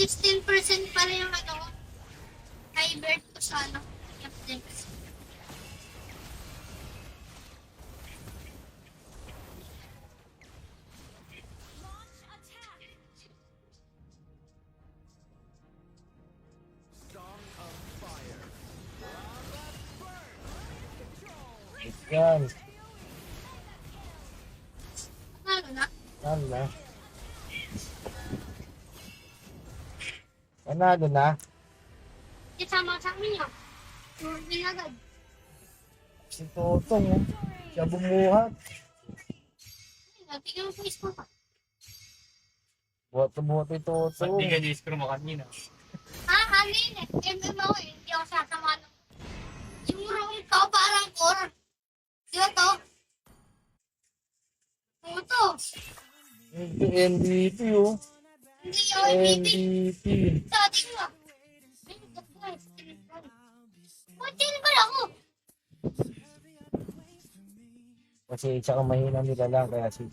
16% pala yung ano, hybrid ko sa ano, Netflix. Yan. Ano na? Ano na? Panalo na. Isama sa amin yun. Moving agad. Si Totong, oh. Siya bumuhat. Tingnan mo Facebook. Buhat-buhat ito, Ba't di ka Totong. ni-screw mo kanina? Ano yun eh? MMO eh. Hindi ako sasama nun. Siguro ikaw parang core. Di ba to? Ano to? Ito MVP, oh. Hindi ako MVP. MVP. Dati ko. Putin ba ako? Kasi tsaka mahina nila lang, kaya 6%.